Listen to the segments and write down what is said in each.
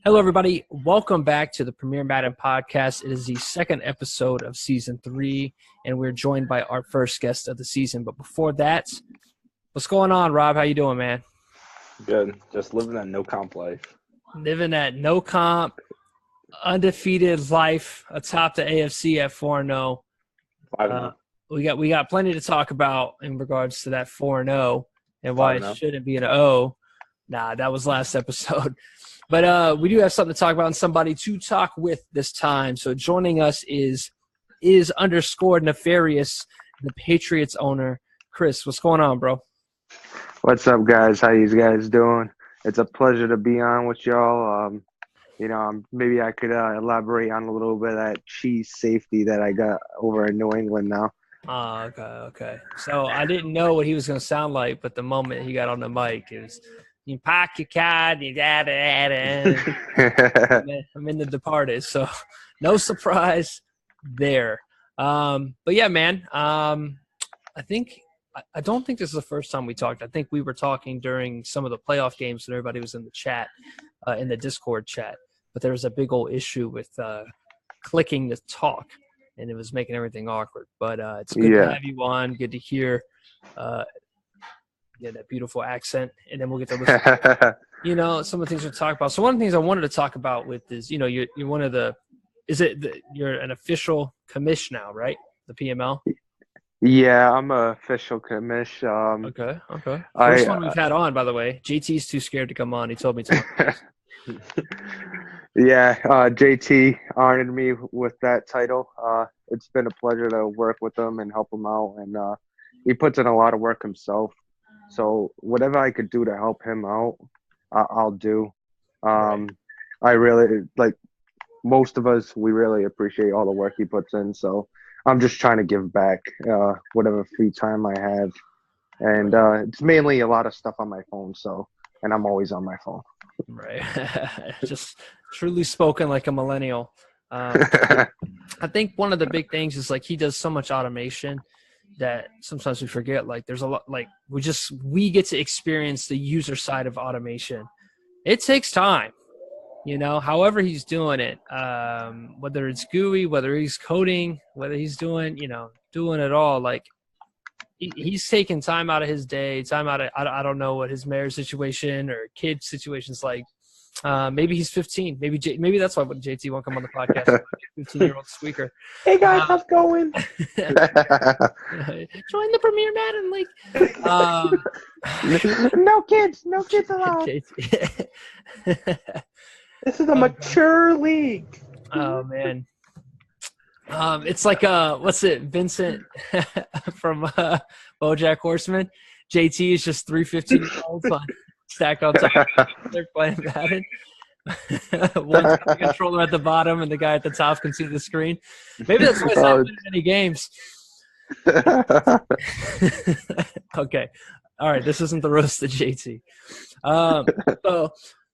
Hello, everybody. Welcome back to the Premier Madden podcast. It is the second episode of season 3, and we're joined by our first guest of the season. But before that, what's going on, Rob? How you doing, man? Good. Just living that no comp life. Living that no comp, undefeated life atop the AFC at 4-0. 5-0. We got plenty to talk about in regards to that 4-0 and why it 5-0. shouldn't be an O. Nah, that was last episode. But we do have something to talk about and somebody to talk with this time. So joining us is _nefarious, the Patriots owner. Chris, what's going on, bro? What's up, guys? How you guys doing? It's a pleasure to be on with y'all. Maybe I could elaborate on a little bit of that cheese safety that I got over in New England now. Okay. So I didn't know what he was going to sound like, but the moment he got on the mic, it was – you park your car, I'm in The Departed, so no surprise there. But yeah, man, I don't think this is the first time we talked. I think we were talking during some of the playoff games and everybody was in the chat, in the Discord chat. But there was a big old issue with clicking to talk, and it was making everything awkward. But it's good to have you on. Good to hear. That beautiful accent, and then we'll get to listen. Some of the things we'll talk about. So one of the things I wanted to talk about with is, you're one of the – you're an official commish now, right? The PML? Yeah, I'm an official commish. Okay. First one we've had on, by the way. JT's too scared to come on. He told me to. Yeah, JT honored me with that title. It's been a pleasure to work with him and help him out, and he puts in a lot of work himself. So whatever I could do to help him out, I'll do. Right. I really, like most of us, we really appreciate all the work he puts in. So I'm just trying to give back whatever free time I have. And it's mainly a lot of stuff on my phone. And I'm always on my phone. Right. Just truly spoken like a millennial. I think one of the big things is he does so much automation that sometimes we forget, there's a lot, we get to experience the user side of automation. It takes time, however he's doing it, whether it's GUI, whether he's coding, whether he's doing it all. He's taking time out of his day, I don't know what his marriage situation or kid situation's like. Maybe he's 15. Maybe that's why JT won't come on the podcast. 15-year-old squeaker. Hey guys, how's it going? Join the Premier Madden League. No kids allowed. This is a mature league. Oh man. It's like what's it? Vincent from BoJack Horseman. JT is just 3 15-year-olds stacked on top. They're playing Madden. One's got the controller at the bottom, and the guy at the top can see the screen. Maybe that's why it's not winning any games. Okay. All right. This isn't the roast of JT.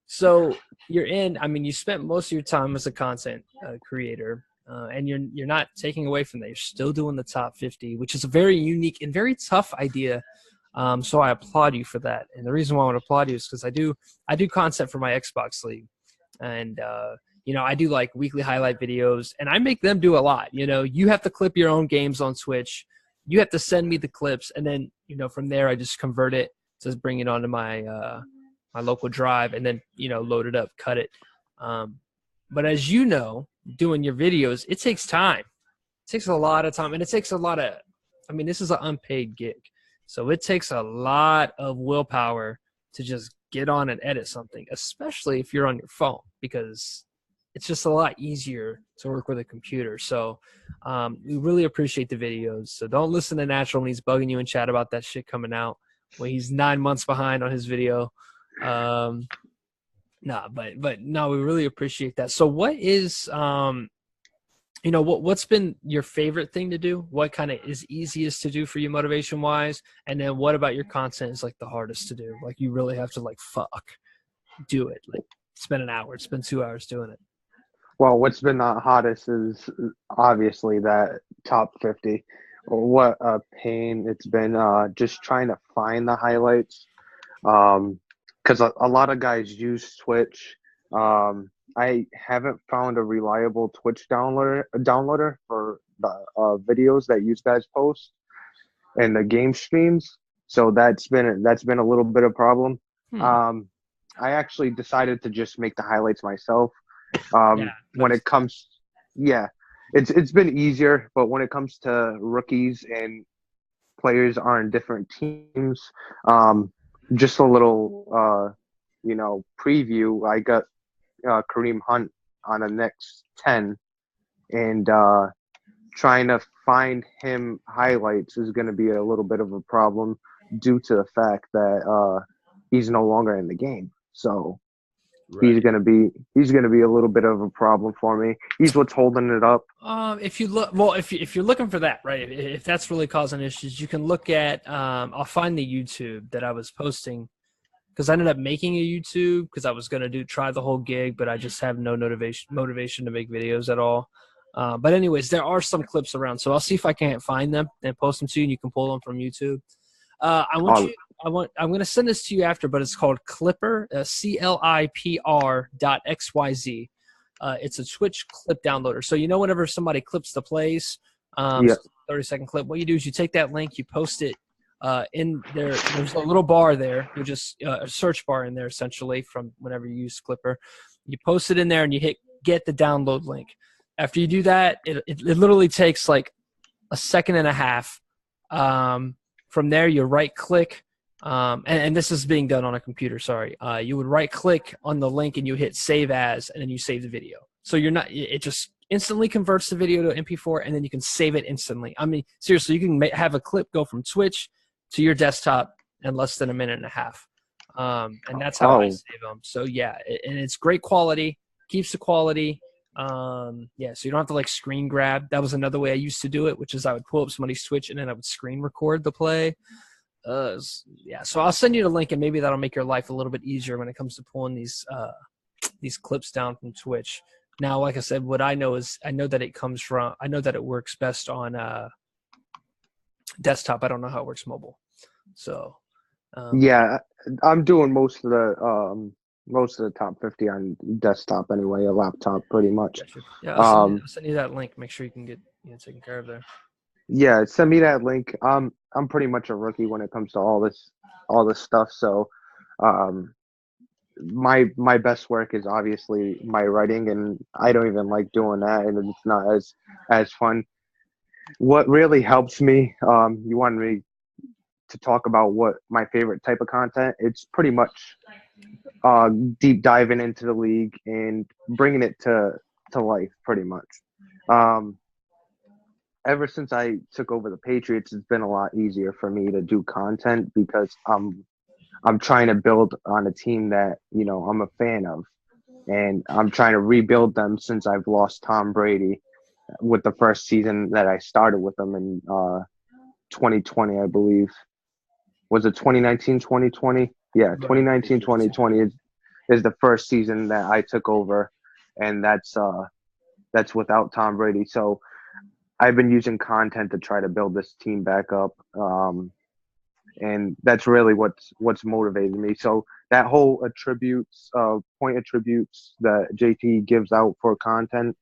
So you're in. I mean, you spent most of your time as a content creator, and you're not taking away from that. You're still doing the top 50, which is a very unique and very tough idea. So I applaud you for that. And the reason why I want to applaud you is because I do content for my Xbox League. And, I do weekly highlight videos, and I make them do a lot. You have to clip your own games on Twitch. You have to send me the clips. And then, from there, I just convert it to bring it onto my my local drive and then, load it up, cut it. But as you know, doing your videos, it takes time. It takes a lot of time. And it takes a lot of – this is an unpaid gig. So it takes a lot of willpower to just get on and edit something, especially if you're on your phone, because it's just a lot easier to work with a computer. So we really appreciate the videos. So don't listen to Natural when he's bugging you in chat about that shit coming out when he's 9 months behind on his video. But we really appreciate that. So what is what's been your favorite thing to do? What kind of is easiest to do for you motivation wise? And then what about your content is the hardest to do? You really have to do it. Spend an hour, spend 2 hours doing it. Well, what's been the hottest is obviously that top 50. What a pain it's been just trying to find the highlights. Because a lot of guys use Twitch I haven't found a reliable Twitch downloader for the videos that you guys post and the game streams. So that's been a little bit of a problem. Hmm. Um, I actually decided to just make the highlights myself. Yeah. When it comes, yeah, it's been easier, but when it comes to rookies and players are in different teams, um, just a little preview. I got Kareem Hunt on the next 10, and trying to find him highlights is going to be a little bit of a problem due to the fact that he's no longer in the game. So Right. he's gonna be a little bit of a problem for me. He's what's holding it up. If you look, well, if you're looking for that, right? If that's really causing issues, you can look at. I'll find the YouTube that I was posting because I ended up making a YouTube because I was gonna try the whole gig, but I just have no motivation to make videos at all. But anyways, there are some clips around, so I'll see if I can't find them and post them to you, and you can pull them from YouTube. I want Oh, you. I'm going to send this to you after, but it's called Clipper, CLIPR.xyz. It's a Twitch clip downloader. So whenever somebody clips the plays, yeah. 30-second clip, what you do is you take that link, you post it in there. There's a little bar there, which is a search bar in there essentially from whenever you use Clipper. You post it in there and you hit get the download link. After you do that, it literally takes like a second and a half. From there, you right click. And this is being done on a computer, sorry. You would right click on the link and you hit save as, and then you save the video. So it just instantly converts the video to MP4 and then you can save it instantly. I mean, seriously, you can have a clip go from Twitch to your desktop in less than a minute and a half. And that's how I Oh, save them. So yeah, and it's great quality, keeps the quality. So you don't have to like screen grab. That was another way I used to do it, which is I would pull up somebody's Twitch and then I would screen record the play. So I'll send you the link and maybe that'll make your life a little bit easier when it comes to pulling these clips down from Twitch. Now, like I said, what I know is I know that it works best on desktop. I don't know how it works mobile. So yeah. I'm doing most of the top 50 on desktop anyway, a laptop pretty much. gotcha. Yeah, Um, I'll send you that link. Make sure you can get taken care of there. yeah, send me that link. I'm pretty much a rookie when it comes to all this stuff. So, um, my best work is obviously my writing, and I don't even like doing that, and it's not as fun. What really helps me, you wanted me to talk about what my favorite type of content. It's pretty much deep diving into the league and bringing it to life, pretty much. Um, Ever since I took over the Patriots, it's been a lot easier for me to do content because I'm trying to build on a team that I'm a fan of, and I'm trying to rebuild them since I've lost Tom Brady with the first season that I started with them in 2020, I believe. Was it 2019, 2020? Yeah, Right. 2019, 2020 is the first season that I took over, and that's without Tom Brady. So I've been using content to try to build this team back up, and that's really what's motivated me. So that whole point attributes that JT gives out for content,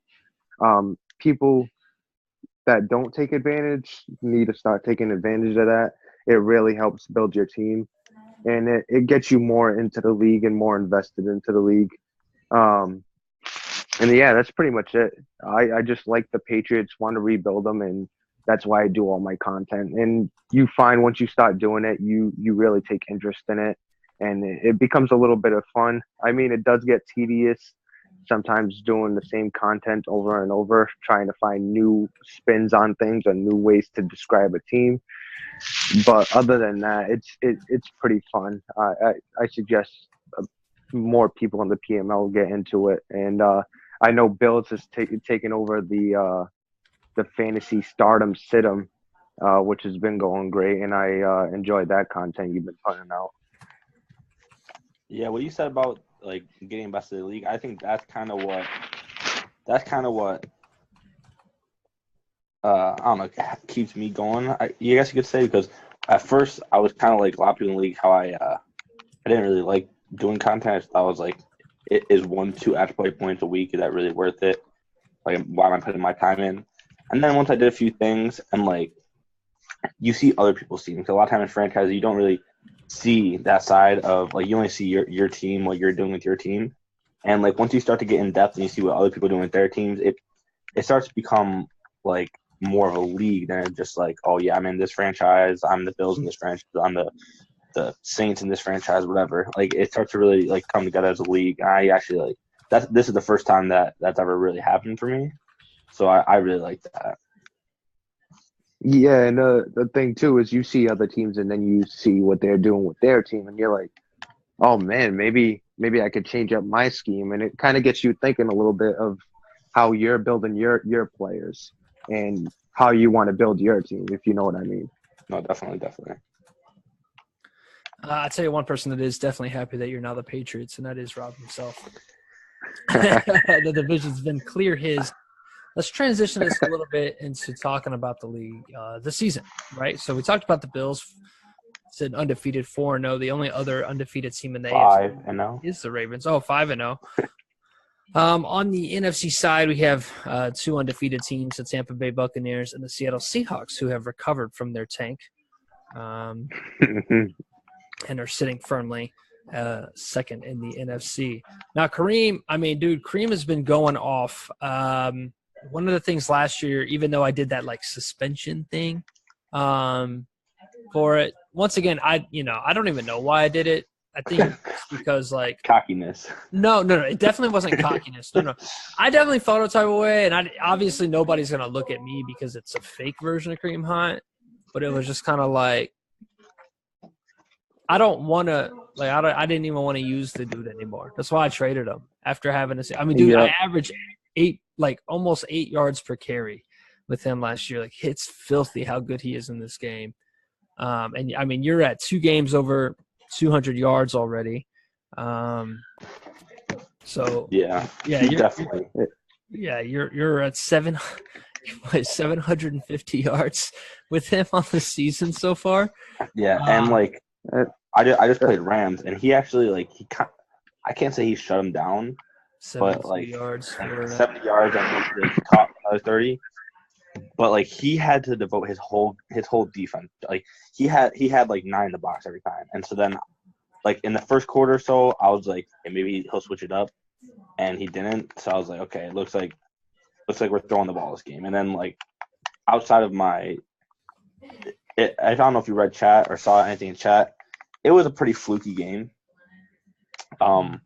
people that don't take advantage need to start taking advantage of that. It really helps build your team, and it gets you more into the league and more invested into the league. Um, and yeah, that's pretty much it. I just like the Patriots, want to rebuild them, and that's why I do all my content. And you find once you start doing it, you really take interest in it, and it becomes a little bit of fun. I mean, it does get tedious sometimes doing the same content over and over, trying to find new spins on things or new ways to describe a team. But other than that, it's pretty fun. I suggest more people in the PML get into it, and I know Bills has taken over the fantasy stardom situm, which has been going great, and I enjoyed that content you've been putting out. Yeah, what you said about like getting best of the league, I think that's kind of what I don't know, keeps me going. You guess you could say, because at first I was kind of like a lot of people in the league how I didn't really like doing content. I thought it was like is 1-2 extra play points a week. Is that really worth it? Like, why am I putting my time in? And then once I did a few things, and like, you see other people's teams. A lot of times in franchises, you don't really see that side of like you only see your team, what you're doing with your team. And like once you start to get in depth and you see what other people are doing with their teams, it starts to become like more of a league than just like, oh yeah, I'm in this franchise, I'm the Bills in this franchise, I'm the Saints in this franchise, whatever. Like it starts to really like come together as a league. I actually like this is the first time that's ever really happened for me. So I really like that. Yeah, and the thing too is you see other teams and then you see what they're doing with their team, and you're like, oh man, maybe I could change up my scheme, and it kind of gets you thinking a little bit of how you're building your players and how you want to build your team, if you know what I mean. No, definitely. I'll tell you one person that is definitely happy that you're now the Patriots, and that is Rob himself. The division's been clear his. Let's transition this a little bit into talking about the league, the season, right? So we talked about the Bills. It's an undefeated 4-0. The only other undefeated team in the AFC 5-0 is the Ravens. Oh, 5-0. On the NFC side, we have two undefeated teams, the Tampa Bay Buccaneers and the Seattle Seahawks, who have recovered from their tank and are sitting firmly second in the NFC. Now, Kareem has been going off. One of the things last year, even though I did that like suspension thing for it, once again, I don't even know why I did it. I think it's because like cockiness. No, it definitely wasn't cockiness. No, I definitely felt a type of way, and obviously nobody's gonna look at me because it's a fake version of Kareem Hunt, but it was just kind of like I don't want to like I didn't even want to use the dude anymore. That's why I traded him after having to. I mean, dude, I averaged almost 8 yards per carry with him last year. Like, it's filthy how good he is in this game. And I mean, you're at 2 games over 200 yards already. So you're definitely. You're at 750 yards with him on the season so far. Yeah, and like I just played Rams, and he actually like I can't say he shut him down. But like 70 yards and the top 30, but like he had to devote his whole defense. Like he had like 9 in the box every time, and so then like in the first quarter or so, I was like, hey, maybe he'll switch it up, and he didn't. So I was like, okay, it looks like we're throwing the ball this game. And then like outside of I don't know if you read chat or saw anything in chat, it was a pretty fluky game. But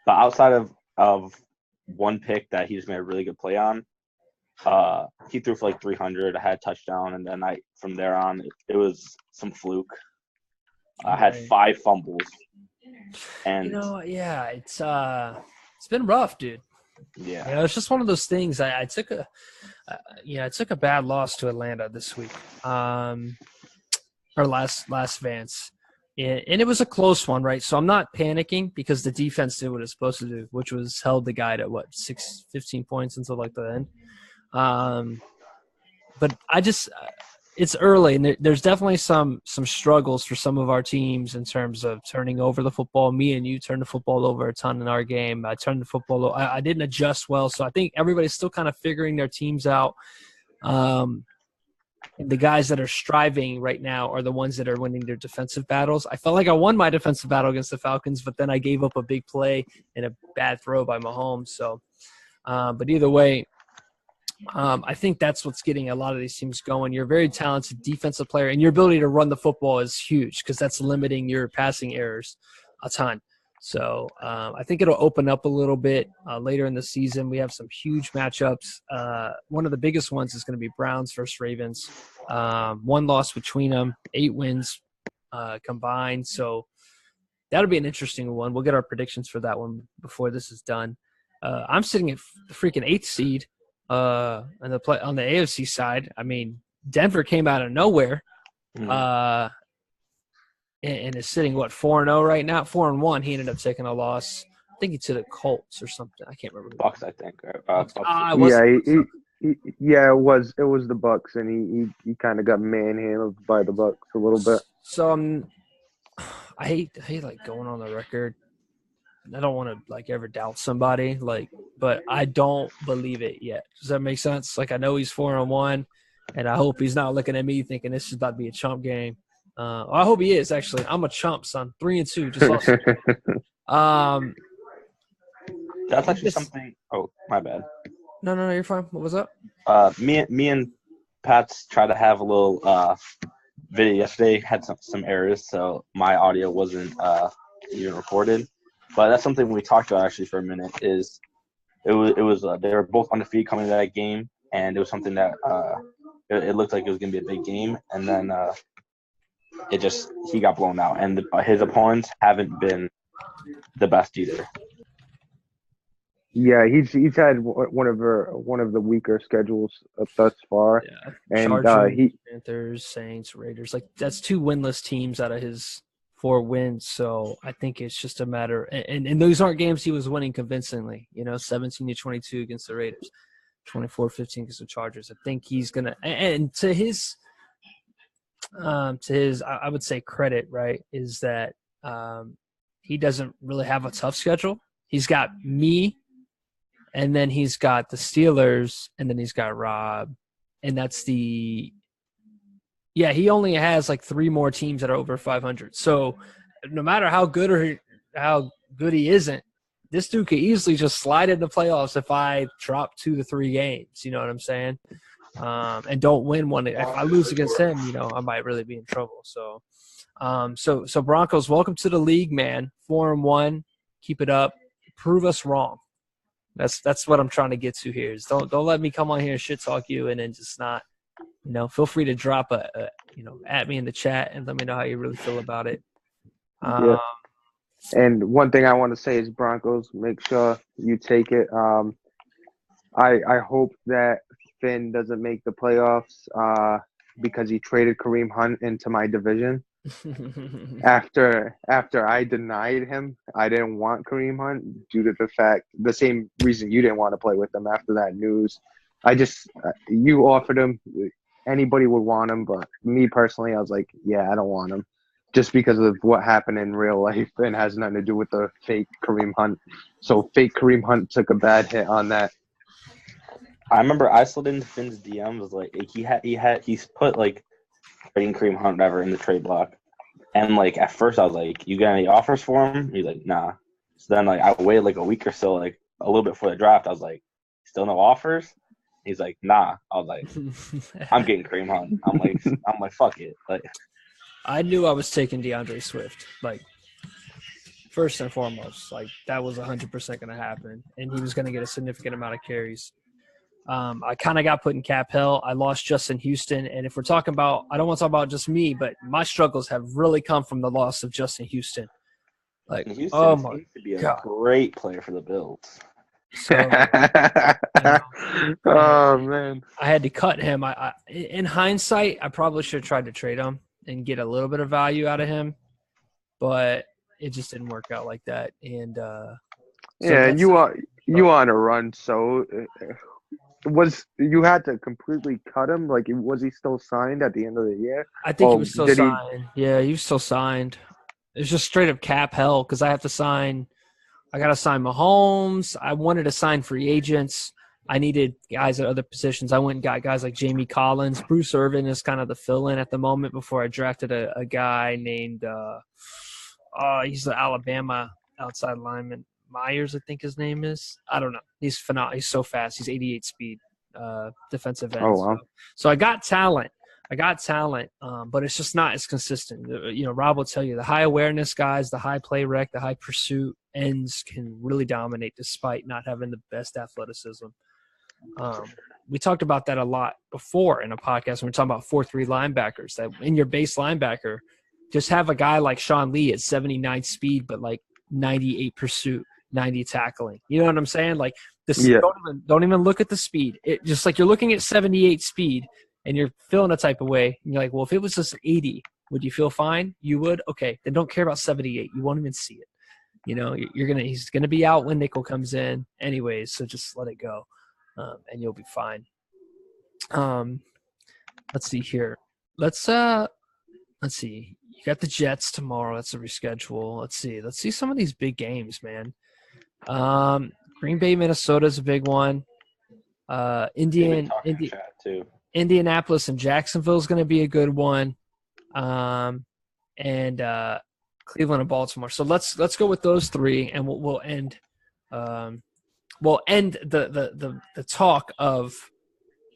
outside of one pick that he just made a really good play on. He threw for like 300. I had a touchdown, and then from there on it was some fluke. I had 5 fumbles, and it's been rough, dude. Yeah, it's just one of those things. I took a bad loss to Atlanta this week, or last Vance. And it was a close one, right? So I'm not panicking because the defense did what it's supposed to do, which was held the guy to 15 points until like the end. But it's early, and there's definitely some struggles for some of our teams in terms of turning over the football. Me and you turned the football over a ton in our game. I turned the football over. I didn't adjust well, so I think everybody's still kind of figuring their teams out. The guys that are striving right now are the ones that are winning their defensive battles. I felt like I won my defensive battle against the Falcons, but then I gave up a big play and a bad throw by Mahomes. So, but either way, I think that's what's getting a lot of these teams going. You're a very talented defensive player, and your ability to run the football is huge because that's limiting your passing errors a ton. So I think it'll open up a little bit later in the season. We have some huge matchups. One of the biggest ones is going to be Browns versus Ravens. 1 loss between them, 8 wins combined. So that'll be an interesting one. We'll get our predictions for that one before this is done. I'm sitting at the freaking 8th seed on the AFC side. I mean, Denver came out of nowhere. And is sitting 4-0 right now, 4-1. He ended up taking a loss. I think he to the Colts or something. I can't remember. Bucks, I think. It was the Bucks, and he kind of got manhandled by the Bucks a little bit. So I hate like going on the record I don't want to like ever doubt somebody, like, but I don't believe it yet. Does that make sense? Like, I know he's 4-1, and I hope he's not looking at me thinking this is about to be a chump game. I hope he is actually. I'm a chump, son. 3-2, just lost. That's actually something. Oh, my bad. No, you're fine. What was up? Me and Pat's tried to have a little video yesterday. Had some errors, so my audio wasn't even recorded. But that's something we talked about actually for a minute. It was they were both undefeated coming to that game, and it was something that it looked like it was gonna be a big game, and then he got blown out, and his opponents haven't been the best either. Yeah, he's had one of the weaker schedules thus far. Yeah, and Chargers, Panthers, Saints, Raiders. Like, that's 2 winless teams out of his 4 wins. So I think it's just a matter, and those aren't games he was winning convincingly. 17-22 against the Raiders, 24-15 against the Chargers. I think he's gonna, and to his I would say credit, right, is that he doesn't really have a tough schedule. He's got me. And then he's got the Steelers, and then he's got Rob. And that's he only has like 3 more teams that are over 500. So no matter how good he isn't, this dude could easily just slide into playoffs if I drop 2 to 3 games. You know what I'm saying? And don't win one. If I lose against him, I might really be in trouble. So, so Broncos, welcome to the league, man. 4-1. Keep it up. Prove us wrong. That's what I'm trying to get to here. Is don't let me come on here and shit talk you and then just not, feel free to drop at me in the chat and let me know how you really feel about it. Yeah. And one thing I want to say is Broncos, make sure you take it. I hope that Finn doesn't make the playoffs because he traded Kareem Hunt into my division. After I denied him, I didn't want Kareem Hunt due to the same reason you didn't want to play with him after that news. You offered him, anybody would want him, but me personally, I was like, yeah, I don't want him, just because of what happened in real life and has nothing to do with the fake Kareem Hunt. So fake Kareem Hunt took a bad hit on that. I remember I slid into Finn's DMs like he's put like trading Kareem Hunt whatever in the trade block. And like at first I was like, you got any offers for him? He's like, nah. So then like I waited like a week or so, like a little bit before the draft. I was like, still no offers? He's like, nah. I was like, I'm getting Kareem Hunt. I'm like, fuck it. Like, I knew I was taking DeAndre Swift. Like, first and foremost, like that was 100% going to happen, and he was going to get a significant amount of carries. I kind of got put in cap hell. I lost Justin Houston. And if we're talking about – I don't want to talk about just me, but my struggles have really come from the loss of Justin Houston. Like, Houston oh, my seems to be a God. great player for the Bills. So, oh, man. I had to cut him. In hindsight, I probably should have tried to trade him and get a little bit of value out of him. But it just didn't work out like that. And and you on a run, so – you had to completely cut him? Like, was he still signed at the end of the year? I think he was still signed. Yeah, he was still signed. It's just straight up cap hell because I got to sign Mahomes. I wanted to sign free agents. I needed guys at other positions. I went and got guys like Jamie Collins. Bruce Irvin is kind of the fill-in at the moment before I drafted a guy named he's the Alabama outside lineman. Myers, I think his name is. I don't know. He's phenomenal. He's so fast. He's 88 speed, defensive end. Oh, wow. So I got talent. But it's just not as consistent. Rob will tell you, the high awareness guys, the high play rec, the high pursuit ends can really dominate despite not having the best athleticism. We talked about that a lot before in a podcast when we were talking about 4-3 linebackers, that in your base linebacker, just have a guy like Sean Lee at 79 speed, but like 98 pursuit. 90 tackling. You know what I'm saying? Like this. Yeah. Don't even look at the speed. It just like you're looking at 78 speed and you're feeling a type of way. And you're like, well, if it was just 80, would you feel fine? You would. Okay, then don't care about 78. You won't even see it. He's gonna be out when nickel comes in, anyways. So just let it go, and you'll be fine. Let's see here. Let's see. You got the Jets tomorrow. That's a reschedule. Let's see some of these big games, man. Green Bay, Minnesota is a big one. Indianapolis and Jacksonville is going to be a good one. And Cleveland and Baltimore. So let's go with those three, and we'll end. We'll end the talk of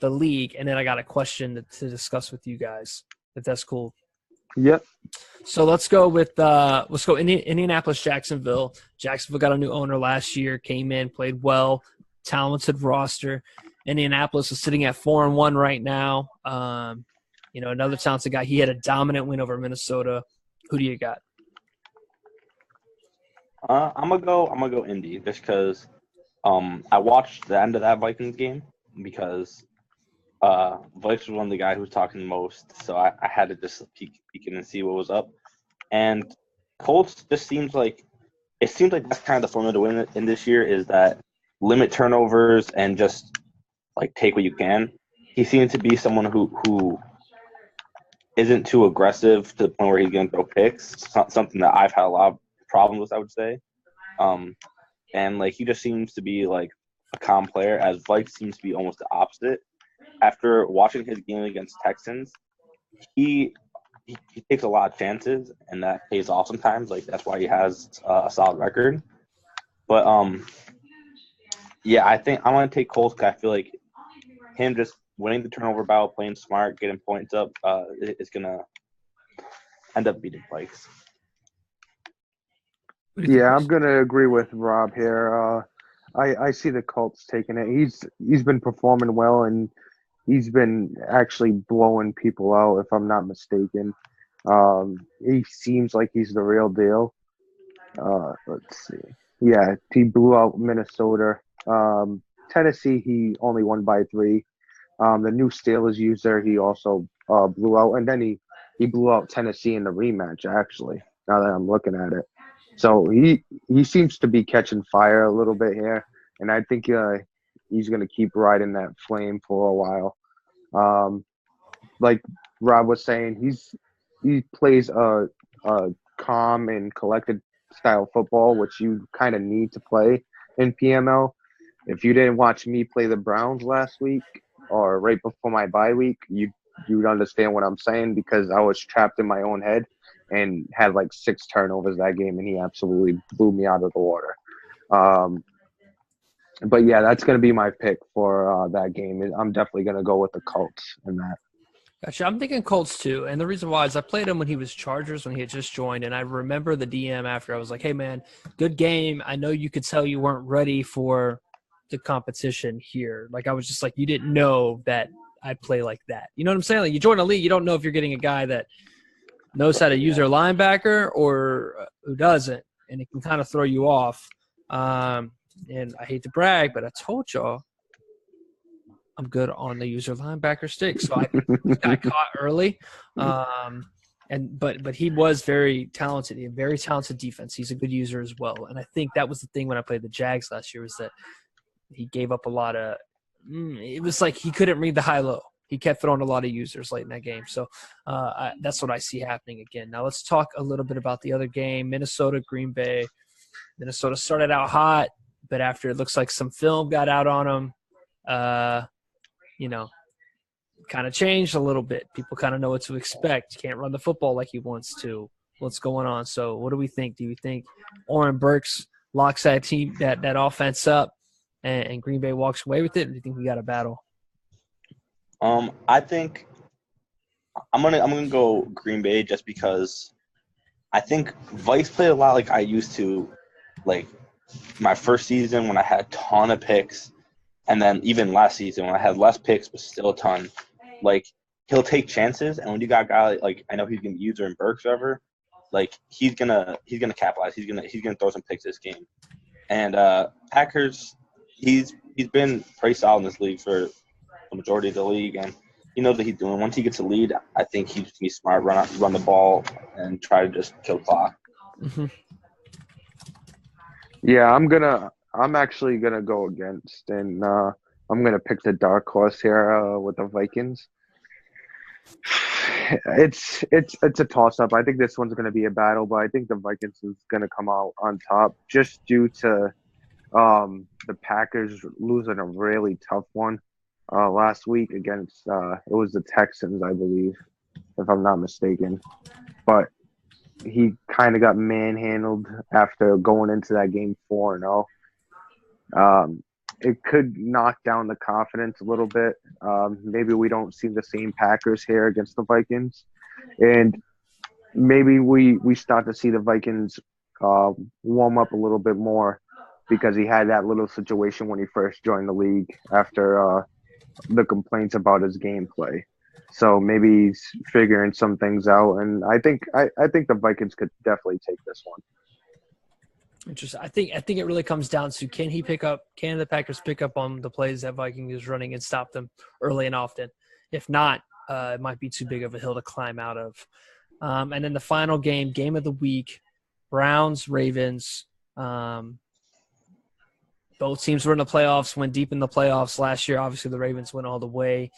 the league, and then I got a question to discuss with you guys, if that's cool. Yep. So let's go Indianapolis, Jacksonville. Jacksonville got a new owner last year, came in, played well, talented roster. Indianapolis is sitting at 4-1 right now. Another talented guy. He had a dominant win over Minnesota. Who do you got? I'm gonna go Indy just because I watched the end of that Vikings game because Vikes was one of the guys who was talking the most, so I had to just peek in and see what was up. And Colts just seems like that's kind of the formula to win in this year is that limit turnovers and just like take what you can. He seems to be someone who isn't too aggressive to the point where he's going to throw picks. Something that I've had a lot of problems with, I would say. And like he just seems to be like a calm player, as Vikes seems to be almost the opposite. After watching his game against Texans, he takes a lot of chances, and that pays off sometimes. Like that's why he has a solid record. But I think I want to take Colts because I feel like him just winning the turnover battle, playing smart, getting points up, is gonna end up beating Vikes. Yeah, I'm gonna agree with Rob here. I see the Colts taking it. He's been performing well, and he's been actually blowing people out, if I'm not mistaken. He seems like he's the real deal. Let's see. Yeah, he blew out Minnesota. Tennessee, he only won by 3. The new Steelers user, he also blew out, and then he blew out Tennessee in the rematch. Actually, now that I'm looking at it, so he seems to be catching fire a little bit here, and I think he's going to keep riding that flame for a while. Like Rob was saying, he plays a calm and collected style football, which you kind of need to play in PML. If you didn't watch me play the Browns last week or right before my bye week, you'd understand what I'm saying, because I was trapped in my own head and had like 6 turnovers that game, and he absolutely blew me out of the water. But yeah, that's going to be my pick for that game. I'm definitely going to go with the Colts in that. Gotcha. I'm thinking Colts too. And the reason why is I played him when he was Chargers, when he had just joined. And I remember the DM after. I was like, hey, man, good game. I know you could tell you weren't ready for the competition here. Like, I was just like, you didn't know that I'd play like that. You know what I'm saying? Like, you join a league, you don't know if you're getting a guy that knows how to use their linebacker or who doesn't. And it can kind of throw you off. And I hate to brag, but I told y'all I'm good on the user linebacker stick. So I got caught early. But he was very talented. He had very talented defense. He's a good user as well. And I think that was the thing when I played the Jags last year, was that he gave up a lot of it was like he couldn't read the high-low. He kept throwing a lot of users late in that game. So that's what I see happening again. Now let's talk a little bit about the other game, Minnesota, Green Bay. Minnesota started out hot, but after it looks like some film got out on them, kind of changed a little bit. People kind of know what to expect. Can't run the football like he wants to. What's going on? So what do we think? Do you think Oren Burks locks that team, that offense up, and Green Bay walks away with it? Or do you think we got a battle? I think I'm gonna go Green Bay just because I think Vice played a lot like I used to, like my first season when I had a ton of picks, and then even last season when I had less picks but still a ton. Like, he'll take chances, and when you got a guy like I know he's gonna use in Burks or whatever, like he's gonna capitalize. He's gonna throw some picks this game. And Packers, he's been pretty solid in this league for the majority of the league, and he knows what he's doing. Once he gets a lead, I think he's just be smart, run the ball, and try to just kill clock. Mm-hmm. Yeah, I'm actually gonna go against, and I'm gonna pick the dark horse here with the Vikings. it's a toss up. I think this one's going to be a battle, but I think the Vikings is going to come out on top just due to the Packers losing a really tough one last week against it was the Texans, I believe, if I'm not mistaken. But he kind of got manhandled after going into that game 4-0. It could knock down the confidence a little bit. Maybe we don't see the same Packers here against the Vikings, and maybe we start to see the Vikings warm up a little bit more because he had that little situation when he first joined the league after the complaints about his gameplay. So maybe he's figuring some things out, and I think the Vikings could definitely take this one. Interesting. I think it really comes down to can the Packers pick up on the plays that Vikings is running and stop them early and often? If not, it might be too big of a hill to climb out of. And then the final game of the week, Browns, Ravens. Both teams were in the playoffs, went deep in the playoffs last year. Obviously, the Ravens went all the way.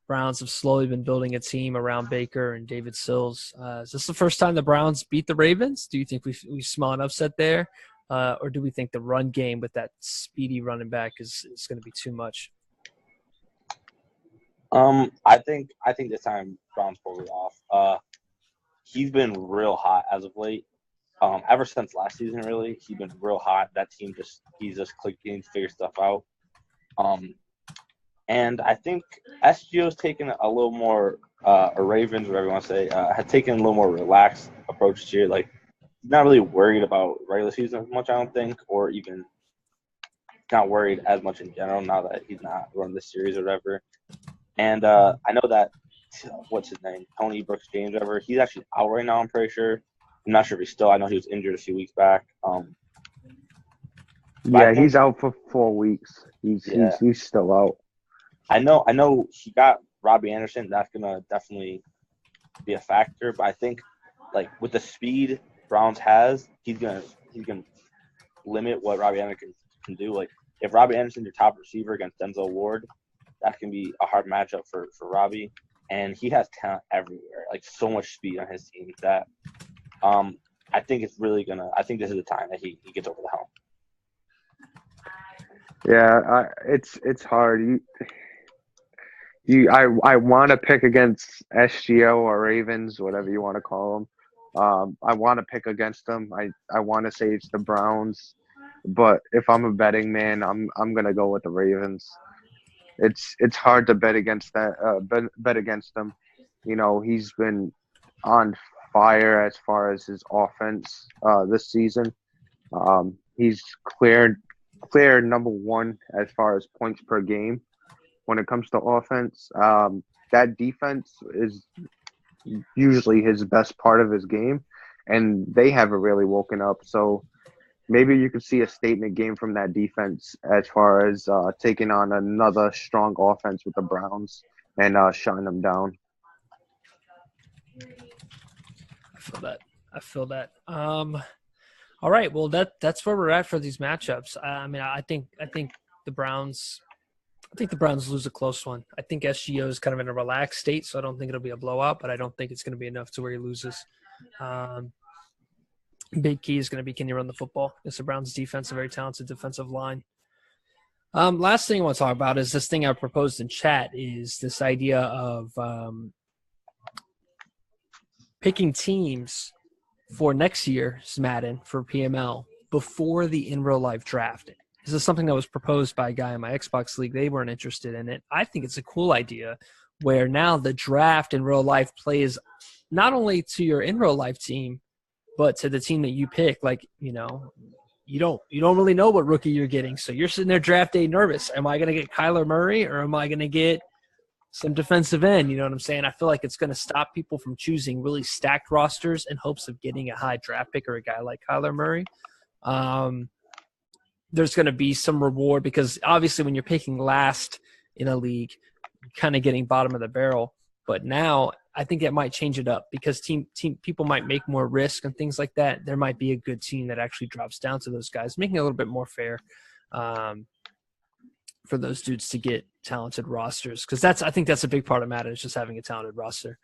Browns have slowly been building a team around Baker and David Sills. Is this the first time the Browns beat the Ravens? Do you think we smell an upset there? Or do we think the run game with that speedy running back is going to be too much? I think this time Browns pulled it off. He's been real hot as of late. Ever since last season, really, he's been real hot. That team he's just clicking, figure stuff out. And I think SGO's taken a little more, or Ravens, whatever you want to say, had taken a little more relaxed approach this year. Like, he's not really worried about regular season as much, I don't think, or even not worried as much in general now that he's not running this series or whatever. And I know that, what's his name, Tony Brooks James, whatever, he's actually out right now, I'm pretty sure. I'm not sure if he's still. I know he was injured a few weeks back. Yeah, he's out for 4 weeks. He's still out. I know he got Robbie Anderson. That's gonna definitely be a factor. But I think, like, with the speed Browns has, he's gonna limit what Robbie Anderson can do. Like, if Robbie Anderson's your top receiver against Denzel Ward, that can be a hard matchup for Robbie. And he has talent everywhere, like so much speed on his team that I think it's really gonna. I think this is the time that he gets over the hump. Yeah, it's hard. I want to pick against SGO or Ravens, whatever you want to call them. I want to pick against them. I want to say it's the Browns, but if I'm a betting man, I'm gonna go with the Ravens. It's hard to bet against that. Bet against them. You know, he's been on fire as far as his offense this season. He's clear number one as far as points per game when it comes to offense. That defense is usually his best part of his game, and they haven't really woken up. So maybe you could see a statement game from that defense as far as taking on another strong offense with the Browns and shutting them down. I feel that. All right. Well, that's where we're at for these matchups. I mean, I think the Browns lose a close one. I think SGO is kind of in a relaxed state, so I don't think it'll be a blowout, but I don't think it's going to be enough to where he loses. Big key is going to be, can you run the football? It's the Browns' defense, a very talented defensive line. Last thing I want to talk about is this thing I proposed in chat, is this idea of picking teams for next year's Madden for PML before the in real life draft. This is something that was proposed by a guy in my Xbox league. They weren't interested in it. I think it's a cool idea where now the draft in real life plays not only to your in real life team, but to the team that you pick. Like, you know, you don't really know what rookie you're getting. So you're sitting there draft day nervous. Am I going to get Kyler Murray or am I going to get some defensive end? You know what I'm saying? I feel like it's going to stop people from choosing really stacked rosters in hopes of getting a high draft pick or a guy like Kyler Murray. There's going to be some reward because obviously when you're picking last in a league, you're kind of getting bottom of the barrel. But now I think it might change it up because team people might make more risk and things like that. There might be a good team that actually drops down to those guys, making it a little bit more fair for those dudes to get talented rosters. Because I think that's a big part of Madden is just having a talented roster.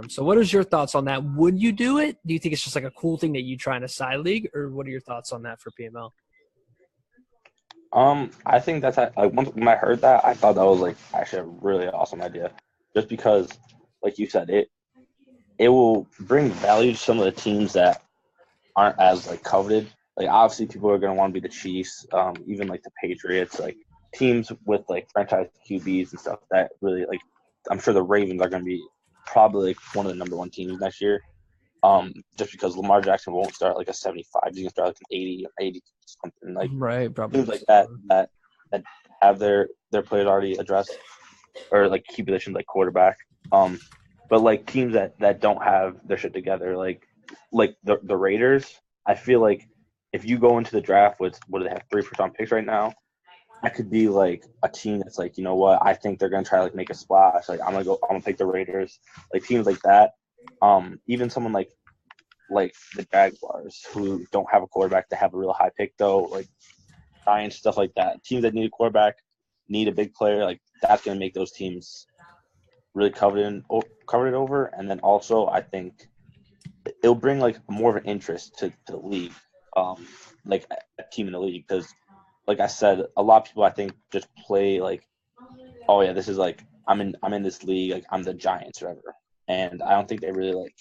So what is your thoughts on that? Would you do it? Do you think it's just like a cool thing that you try in a side league, or what are your thoughts on that for PML? I think that's like when I heard that, I thought that was like actually a really awesome idea. Just because, like you said, it will bring value to some of the teams that aren't as like coveted. Like obviously, people are gonna want to be the Chiefs, even like the Patriots, like teams with like franchise QBs and stuff that really like. I'm sure the Ravens are gonna be probably like one of the number one teams next year. Just because Lamar Jackson won't start like a 75, he's gonna start like an 80 or 80 something like right, probably teams like that have their players already addressed or like key positions like quarterback. But like teams that don't have their shit together, like the Raiders, I feel like if you go into the draft with what do they have 3 first-round picks right now, that could be like a team that's like, you know what, I think they're gonna try to like make a splash. Like I'm gonna pick the Raiders, like teams like that. Even someone like the Jaguars who don't have a quarterback, they have a real high pick though, like Giants, stuff like that. Teams that need a quarterback, need a big player, like that's gonna make those teams really coveted over. And then also I think it'll bring like more of an interest to the league, like a team in the league, because like I said, a lot of people I think just play like, oh yeah, this is like I'm in this league, like I'm the Giants or whatever, and I don't think they really like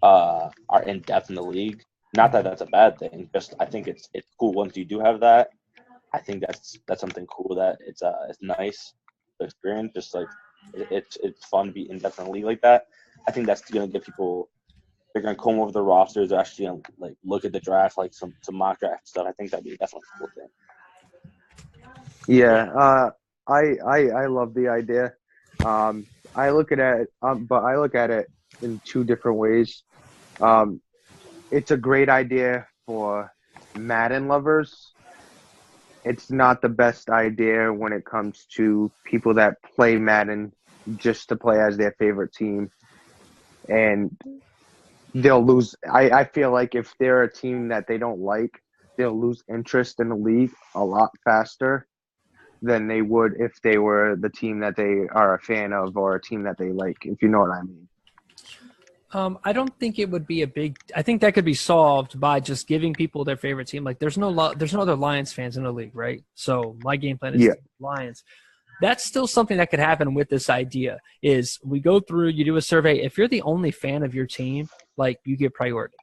are in depth in the league. Not that that's a bad thing, just I think it's cool once you do have that. I think that's something cool that it's nice to experience. Just like it's fun to be in depth in a league like that. I think that's gonna get people. They're gonna comb over the rosters. They're actually gonna like look at the draft, like some mock draft stuff. I think that'd be definitely a cool thing. Yeah, I love the idea. I look at it, but I look at it in 2 different ways. It's a great idea for Madden lovers. It's not the best idea when it comes to people that play Madden just to play as their favorite team, and they'll lose. I feel like if they're a team that they don't like, they'll lose interest in the league a lot faster than they would if they were the team that they are a fan of or a team that they like, if you know what I mean. I don't think it would be a big. I think that could be solved by just giving people their favorite team. Like there's no other Lions fans in the league, right? So my game plan is Lions. That's still something that could happen with this idea. Is we go through, you do a survey. If you're the only fan of your team, like you get priority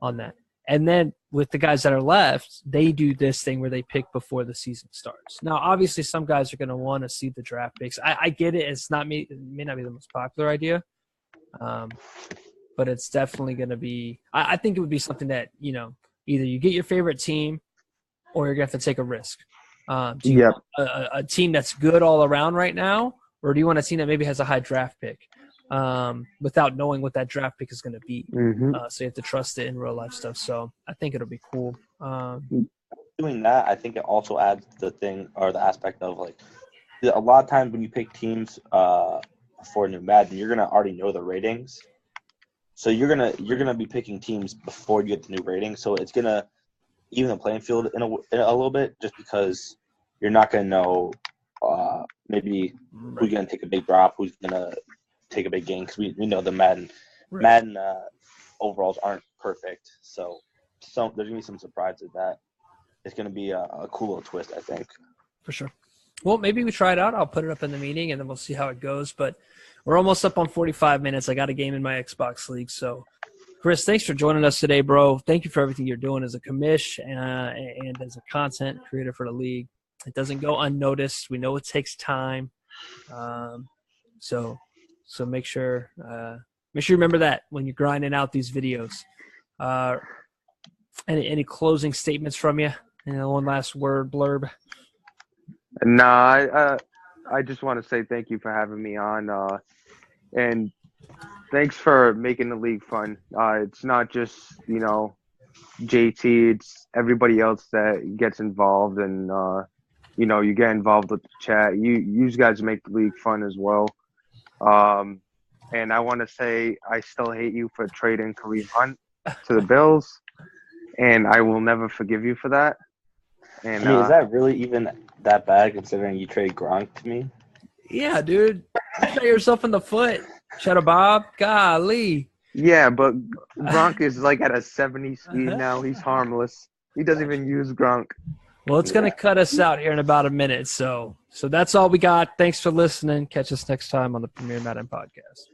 on that. And then with the guys that are left, they do this thing where they pick before the season starts. Now, obviously, some guys are going to want to see the draft picks. I get it. It may not be the most popular idea, but it's definitely going to be. I think it would be something that either you get your favorite team, or you're going to have to take a risk. Do you want a team that's good all around right now, or do you want a team that maybe has a high draft pick? Without knowing what that draft pick is going to be. So you have to trust it in real life stuff. So I think it'll be cool. Doing that, I think it also adds the thing or the aspect of like a lot of times when you pick teams for new Madden, you're gonna already know the ratings. So you're gonna be picking teams before you get the new rating. So it's gonna even the playing field in a little bit, just because you're not gonna know maybe who's gonna take a big drop, who's gonna take a big gain, because we know the Madden overalls aren't perfect, so there's gonna be some surprises. That it's gonna be a cool little twist, I think. For sure. Well, maybe we try it out. I'll put it up in the meeting, and then we'll see how it goes. But we're almost up on 45 minutes. I got a game in my Xbox League. So, Chris, thanks for joining us today, bro. Thank you for everything you're doing as a commish and as a content creator for the league. It doesn't go unnoticed. We know it takes time. So make sure you remember that when you're grinding out these videos. Any closing statements from you? One last word blurb. Nah, I just want to say thank you for having me on, and thanks for making the league fun. It's not just JT; it's everybody else that gets involved, and you get involved with the chat. You guys make the league fun as well. And I want to say I still hate you for trading Kareem Hunt to the Bills, and I will never forgive you for that. And I mean, is that really even that bad considering you traded Gronk to me? Yeah, dude. You shot yourself in the foot. Shadow Bob, golly. Yeah, but Gronk is like at a 70 speed now. He's harmless. He doesn't even use Gronk. Well, it's going to cut us out here in about a minute. So that's all we got. Thanks for listening. Catch us next time on the Premier Madden Podcast.